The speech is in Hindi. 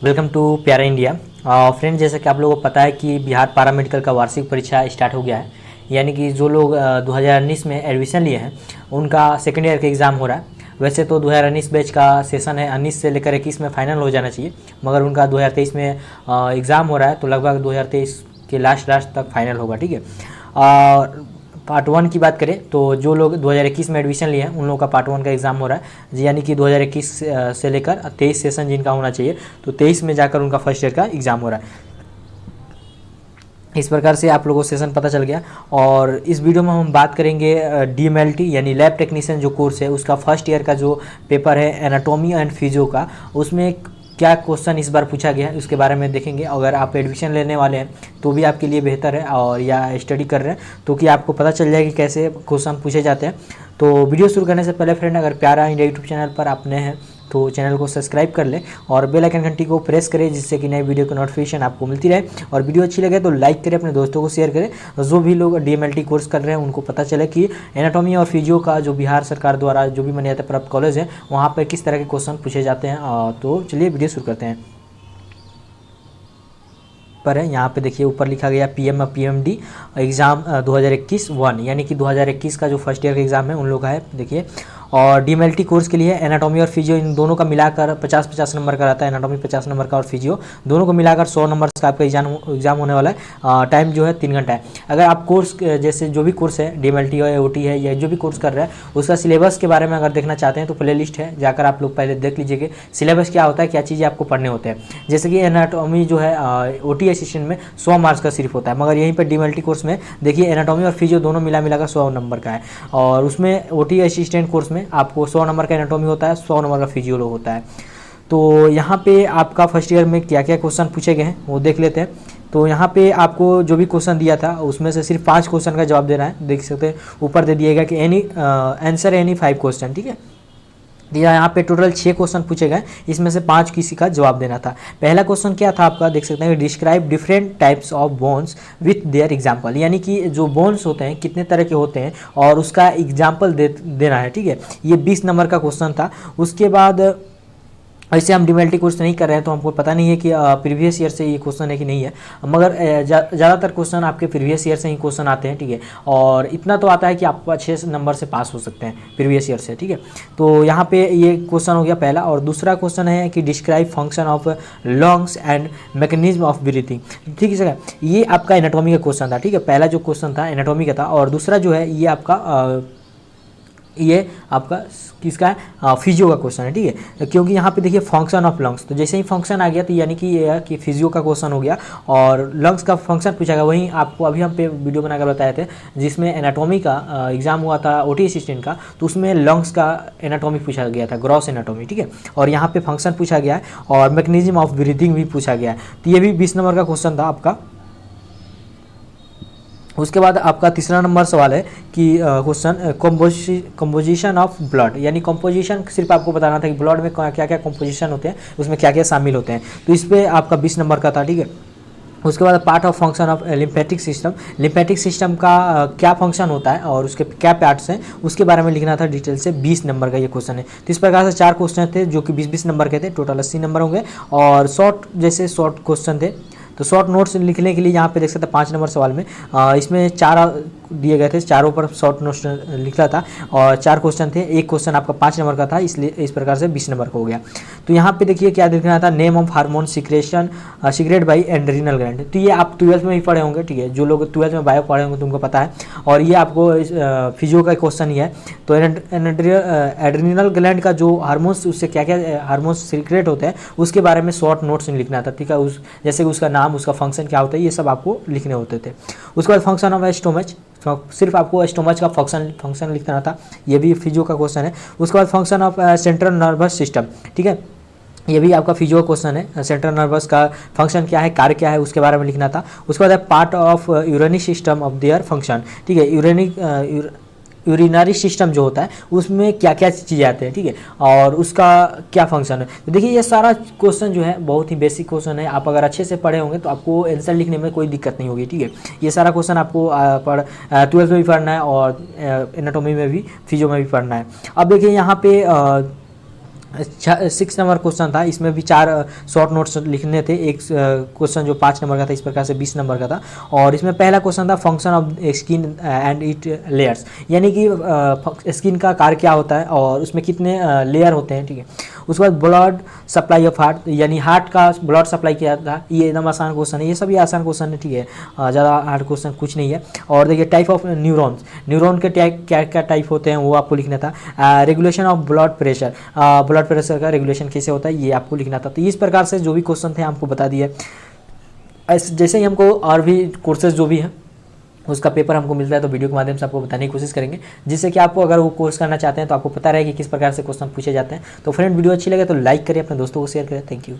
वेलकम टू प्यारा इंडिया। फ्रेंड, जैसा कि आप लोगों को पता है कि बिहार पारा मेडिकल का वार्षिक परीक्षा स्टार्ट हो गया है। यानी कि जो लोग 2019 में एडमिशन लिए हैं उनका सेकेंड ईयर का एग्ज़ाम हो रहा है। वैसे तो 2019 बैच का सेशन है, 19 से लेकर 21 में फाइनल हो जाना चाहिए, मगर उनका 2023 में एग्ज़ाम हो रहा है, तो लगभग 2023 के लास्ट तक फाइनल होगा। ठीक है। पार्ट 1 की बात करें तो जो लोग 2021 में एडमिशन लिए हैं उन लोगों का पार्ट 1 का एग्ज़ाम हो रहा है। यानी कि 2021 से लेकर 23 सेशन जिनका होना चाहिए, तो 23 में जाकर उनका फर्स्ट ईयर का एग्ज़ाम हो रहा है। इस प्रकार से आप लोगों को सेशन पता चल गया। और इस वीडियो में हम बात करेंगे DMLT यानी लैब टेक्नीशियन जो कोर्स है उसका फर्स्ट ईयर का जो पेपर है एनाटॉमी एंड फिजियो का, उसमें क्या क्वेश्चन इस बार पूछा गया है उसके बारे में देखेंगे। अगर आप एडमिशन लेने वाले हैं तो भी आपके लिए बेहतर है, और या स्टडी कर रहे हैं तो कि आपको पता चल जाए कि कैसे क्वेश्चन पूछे जाते हैं। तो वीडियो शुरू करने से पहले फ्रेंड, अगर प्यारा इंडिया यूट्यूब चैनल पर आप नए हैं तो चैनल को सब्सक्राइब कर लें और बेल आइकन घंटी को प्रेस करें, जिससे कि नए वीडियो की नोटिफिकेशन आपको मिलती रहे। और वीडियो अच्छी लगे तो लाइक करें, अपने दोस्तों को शेयर करें। जो भी लोग DMLT कोर्स कर रहे हैं उनको पता चले कि एनाटॉमी और फिजियो का जो बिहार सरकार द्वारा जो भी मान्यता प्राप्त कॉलेज है वहाँ पर किस तरह के क्वेश्चन पूछे जाते हैं। तो चलिए वीडियो शुरू करते हैं। पर है यहाँ पे देखिए ऊपर लिखा गया PMD एग्ज़ाम 2021 1, यानी कि 2021 का जो फर्स्ट ईयर का एग्ज़ाम है उन लोग का है। देखिए, और DMLT कोर्स के लिए एनाटॉमी और फिजियो इन दोनों का मिलाकर 50-50 नंबर का रहता है। एनाटॉमी 50 नंबर का और फिजियो दोनों को मिलाकर 100 नंबर का आपका एग्जाम होने वाला है। टाइम जो है 3 घंटा है। अगर आप कोर्स जैसे जो भी कोर्स है DMLT है, OT है, या जो भी कोर्स कर रहे हैं उसका सिलेबस के बारे में अगर देखना चाहते हैं तो प्ले लिस्ट है, जाकर आप लोग पहले देख लीजिए कि सिलेबस क्या होता है, क्या चीज़ें आपको पढ़ने होते हैं। जैसे कि एनाटॉमी जो है OT असिस्टेंट में 100 मार्क्स का सिर्फ होता है, मगर यहीं पर DMLT कोर्स में देखिए एनाटॉमी और फिजियो दोनों मिलाकर 100 नंबर का है। और उसमें OT असिस्टेंट कोर्स में आपको 100 नंबर का एनाटॉमी होता है, 100 नंबर का फिजियो होता है। तो यहाँ पे आपका फर्स्ट ईयर में क्या क्या क्वेश्चन पूछे गए हैं वो देख लेते हैं। तो यहाँ पे आपको जो भी क्वेश्चन दिया था उसमें से सिर्फ 5 क्वेश्चन का जवाब देना है। देख सकते हैं ऊपर दे दिएगा कि आंसर एनी 5 क्वेश्चन। ठीक है, यहाँ पे टोटल 6 क्वेश्चन पूछे गए, इसमें से 5 किसी का जवाब देना था। पहला क्वेश्चन क्या था आपका, देख सकते हैं describe different types of bones with their example, यानी कि जो बोन्स होते हैं कितने तरह के होते हैं और उसका एग्जाम्पल देना है। ठीक है, ये 20 नंबर का क्वेश्चन था। उसके बाद ऐसे हम DMLT कोर्स नहीं कर रहे हैं तो हमको पता नहीं है कि प्रीवियस ईयर से ये क्वेश्चन है कि नहीं है, मगर ज़्यादातर क्वेश्चन आपके प्रीवियस ईयर से ही क्वेश्चन आते हैं। ठीक है, और इतना तो आता है कि आप अच्छे नंबर से पास हो सकते हैं प्रीवियस ईयर से। ठीक है, तो यहाँ पे ये क्वेश्चन हो गया पहला। और दूसरा क्वेश्चन है कि describe function of lungs and mechanism of breathing. ठीक है सर, ये आपका एनाटॉमी का क्वेश्चन था। ठीक है, पहला जो क्वेश्चन था एनाटॉमी का था, और दूसरा जो है ये आपका किसका है, फिजियो का क्वेश्चन है। ठीक है, क्योंकि यहाँ पे देखिए फंक्शन ऑफ लंग्स, तो जैसे ही फंक्शन आ गया तो यानी कि ये है कि फिजियो का क्वेश्चन हो गया और लंग्स का फंक्शन पूछा गया। वहीं आपको अभी हम पे वीडियो बनाकर बताए थे जिसमें एनाटॉमी का एग्जाम हुआ था OT असिस्टेंट का, तो उसमें लंग्स का एनाटॉमी पूछा गया था, ग्रॉस एनाटॉमी। ठीक है, और यहाँ पे फंक्शन पूछा गया है और मैकेनिज्म ऑफ ब्रीथिंग भी पूछा गया है। तो ये भी 20 नंबर का क्वेश्चन था आपका। उसके बाद आपका तीसरा नंबर सवाल है कि क्वेश्चन कंपोजिशन ऑफ ब्लड, यानी कंपोजिशन सिर्फ आपको बताना था कि ब्लड में क्या क्या कंपोजिशन होते हैं, उसमें क्या क्या शामिल होते हैं। तो इस पर आपका 20 नंबर का था। ठीक है, उसके बाद part of function of lymphatic system, lymphatic system का क्या फंक्शन होता है और उसके क्या पार्ट्स हैं उसके बारे में लिखना था डिटेल से। 20 नंबर का ये क्वेश्चन है। तो इस प्रकार से 4 क्वेश्चन थे जो कि 20-20 नंबर के थे, टोटल 80 नंबर होंगे। और शॉर्ट क्वेश्चन थे, तो शॉर्ट नोट्स लिखने के लिए यहाँ पे देख सकते हैं 5 नंबर सवाल में इसमें 4 दिए गए थे, चारों पर शॉर्ट नोट्स लिखा था और 4 क्वेश्चन थे। एक क्वेश्चन आपका 5 नंबर का था, इसलिए इस प्रकार से 20 नंबर का हो गया। तो यहाँ पे देखिए क्या लिखना था, name of hormone secretion secret by adrenal gland. तो ये आप 12th में भी पढ़े होंगे। ठीक है, जो लोग 12th में बायो पढ़े होंगे तो उनको पता है। और ये आपको फिजियो का क्वेश्चन ही है। तो एड्रेनल ग्लैंड का जो हार्मोन्स, उससे क्या क्या हार्मोन्स सीक्रेट होते हैं उसके बारे में शॉर्ट नोट्स में लिखना था। ठीक है, जैसे उसका नाम, उसका फंक्शन क्या होता है, ये सब आपको लिखने होते थे। उसके बाद फंक्शन ऑफ स्टोमच, सिर्फ आपको स्टोमच का फंक्शन लिखना था, ये भी फिजियो का क्वेश्चन है। उसके बाद function of central nervous system. ठीक है, ये भी आपका फिजियो का क्वेश्चन है। सेंट्रल नर्वस का फंक्शन क्या है, कार्य क्या है, उसके बारे में लिखना था। उसके बाद part of urinary system of their function. ठीक है, यूरिनरी सिस्टम जो होता है उसमें क्या क्या चीज़ें आते हैं। ठीक है, और उसका क्या फंक्शन है। तो देखिए ये सारा क्वेश्चन जो है बहुत ही बेसिक क्वेश्चन है। आप अगर अच्छे से पढ़े होंगे तो आपको आंसर लिखने में कोई दिक्कत नहीं होगी। ठीक है, ये सारा क्वेश्चन आपको 12th में भी पढ़ना है और एनाटॉमी में भी, फिजियो में भी पढ़ना है। अब देखिए यहाँ पे 6 नंबर क्वेश्चन था, इसमें भी 4 शॉर्ट नोट्स लिखने थे। एक क्वेश्चन जो 5 नंबर का था, इस प्रकार से 20 नंबर का था। और इसमें पहला क्वेश्चन था function of skin and it layers, यानी कि स्किन का कार्य क्या होता है और उसमें कितने लेयर होते हैं, ठीक है। उसके बाद ब्लड सप्लाई ऑफ हार्ट, यानी हार्ट का ब्लड सप्लाई क्या था, ये एकदम आसान क्वेश्चन है, ये सभी आसान क्वेश्चन है, ठीक है। ज़्यादा हार्ड क्वेश्चन कुछ नहीं है। और देखिए टाइप ऑफ न्यूरॉन्स, न्यूरॉन के क्या क्या टाइप होते हैं वो आपको लिखना था। Regulation of blood pressure, blood pressure का रेगुलेशन कैसे होता है ये आपको लिखना था। तो इस प्रकार से जो भी क्वेश्चन थे आपको बता दिए। जैसे ही हमको और भी कोर्सेज जो भी हैं उसका पेपर हमको मिलता है तो वीडियो के माध्यम से आपको बताने की कोशिश करेंगे, जिससे कि आपको अगर वो कोर्स करना चाहते हैं तो आपको पता रहे कि किस प्रकार से क्वेश्चन पूछे जाते हैं। तो फ्रेंड वीडियो अच्छी लगे तो लाइक करिए, अपने दोस्तों को शेयर करें। Thank you.